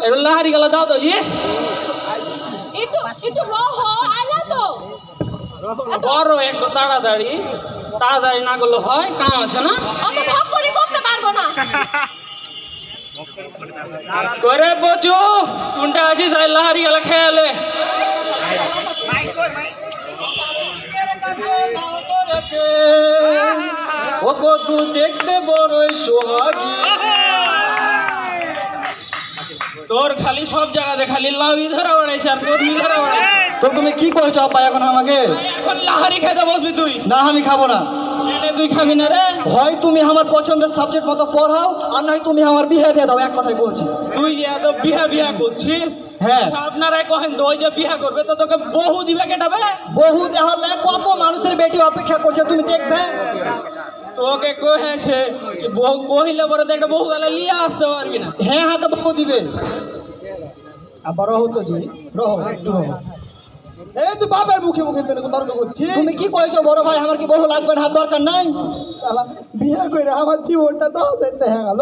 একটু লাহারি গেলা দাও তো জি একটু একটু রহো আইলা তো করো একটু তাড়াতাড়ি তাড়াতাড়ি না করলে হয় কাম আছে না অত ভাব করে করতে পারবো না করে বচু কোনটা আছিস তাই লাহারি গেলা খেয়ালে ও কদু দেখতে বড়ই সোহাগী তোর খালি সব জায়গাতে খালি লাউই ধরা বেড়াইছে আর কদমি ধরা বেড়াইছে তো তুমি কি করেছো আপা এখন আমাকে? এখন লাহারি খেতে বসবি তুই না আমি খাবো না। তুই খাবি না রে হয় তুমি আমার পছন্দের সাবজেক্ট মতো পড়াও আর নয় তুমি আমার বিয়ে দিয়ে দাও, এক কথাই বলছি। তুই যে এত বিহা করছিস হ্যাঁ আপনারাই কহেন তো ওই যে বিহা করবে তো তোকে বহু দিবে কেটাবে বহু দেহলে কত মানুষের বেটি অপেক্ষা করছে তুমি দেখবে। তোকে কহেছে যে বহু কহিলে পরে তো একটা বহু গেলে নিয়ে আসতে পারবি না হ্যাঁ হ্যাঁ তো বহু দিবে। আবার রহো তো জি, রহো একটু রহো। এই তুই বাবার মুখে মুখে তর্ক করছিস। তুমি কি কইছো বড় ভাই, আমার কি বহু লাগবে না, দরকার নাই। শালা বিয়ে কইরা আমার জীবনটা তো হাসাইতে হয়ে গেল,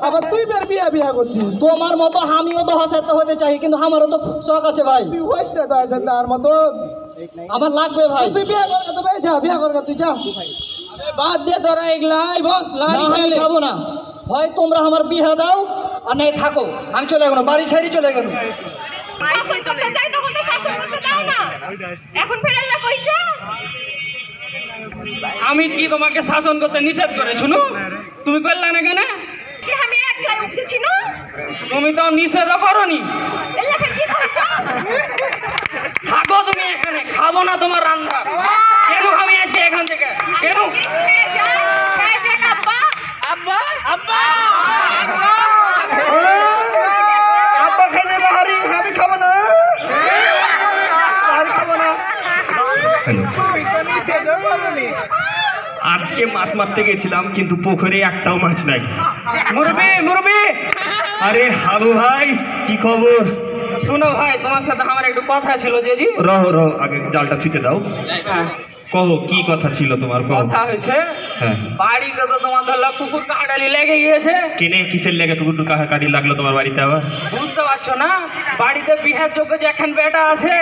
আবার তুই বের বিয়ে করছিস। তোমার মতো আমিও তো হাসাইতে হতে চাই, কিন্তু আমারও তো শখ আছে ভাই। তুই হইস না তো হাসাইতে আর মতো আমার লাগবে ভাই। তুই বিয়ে করবে তো ভাই, যা বিয়ে করবে তুই যা। বাদ দিয়ে তোরা এগুলাই বস লাহারি খেলে খাবো না, হয় তোমরা আমার বিয়ে দাও আর নাই থাকো, আমি চলে গেল, বাড়ি ছেড়ে চলে গেল। শাসন করতে চাই তখন তো শাসন করতে চাও না, এখন ফেরাল্লা কইছো। আমি কি তোমাকে শাসন করতে নিষেধ করে শুনো, তুমি করলে না কেন? কি আমি একলাই উঠেছি না, তুমি তো নিষেধ করনি। এলাকার কি কইছো? থাকো তুমি এখানে, খাবো না তোমার রান্না। কেন আমি আজকে এখান থেকে কেন? আব্বা আব্বা আব্বা আব্বা খাবে লাহারি, আমি খাবো না, লাহারি খাবো না। আজকে মাছ মারতে গেছিলাম কিন্তু পুকুরে একটাও মাছ নাই। মুরবি মুরবি আরে হাবু ভাই কি খবর? শুনো ভাই, তোমার সাথে আমার একটু কথা ছিল। জেজি রহ আগে জালটা ছুঁতে দাও। কহো কি কথা ছিল তোমার? কথা হয়েছে হ্যাঁ বাড়িতে তো তোমার ধরো কুকুর কাঁটালি লেগে গিয়েছে। কেনে কিসের লেগে কুকুর কাটি লাগলো তোমার বাড়িতে আবার? বুঝতে পারছো না, বাড়িতে বিহার যোগ্য যে এখন বেটা আছে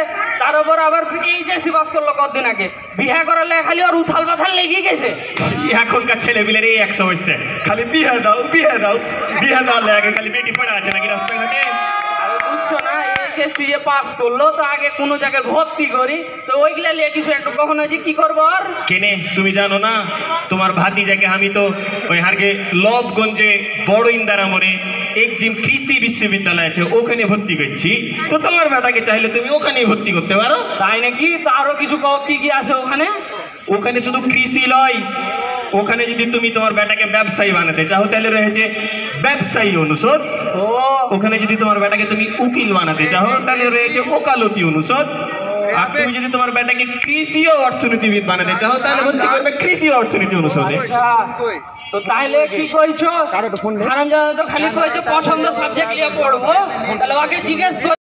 তার উপর আবার এই যে সিবাস করলো কতদিন আগে, বিহা করালে খালি আর উথাল পাথাল লেগে গেছে। এখনকার ছেলে পিলের এই এক সমস্যা, খালি বিয়ে দাও বিয়ে দাও বিয়ে দাও লেগে খালি বেটি পড়ে আছে নাকি রাস্তাঘাটে। বুঝছো না, এইচএসসি যে পাস করলো তো আগে কোনো জায়গায় ভর্তি করি তো ওইগুলা নিয়ে কিছু একটু কখনো যে কি করবো আর। কেনে তুমি জানো না তোমার ভাতিজাকে আমি তো ওই হারকে লবগঞ্জে বড় ইন্দারা মোড়ে একজিম কৃষি বিশ্ববিদ্যালয় আছে ওখানে ভর্তি করছি, তো তোমার বেটাকে চাইলে তুমি ওখানেই ভর্তি করতে পারো। তাই নাকি? তো আরো কিছু কি কি আছে ওখানে? ওখানে শুধু কৃষি নয়, ওখানে যদি তুমি তোমার বেটাকে ব্যবসায়ী বানাতে চাও তাহলে রয়েছে ব্যবসায়ী অনুষদ। ওখানে যদি তোমার বেটাকে তুমি উকিল বানাতে চাও তাহলে রয়েছে ওকালতি অনুষদ। আর তুমি যদি তোমার বেটাকে কৃষি ও অর্থনীতিবিদ বানাতে চাও তাহলে ভর্তি করবে কৃষি ও অর্থনীতি অনুষদে। তো তাইলে কি কইছো? হারামজাদা তো খালি কইছো পছন্দ সাবজেক্ট নিয়ে পড়বো, তাহলে ওকে জিজ্ঞেস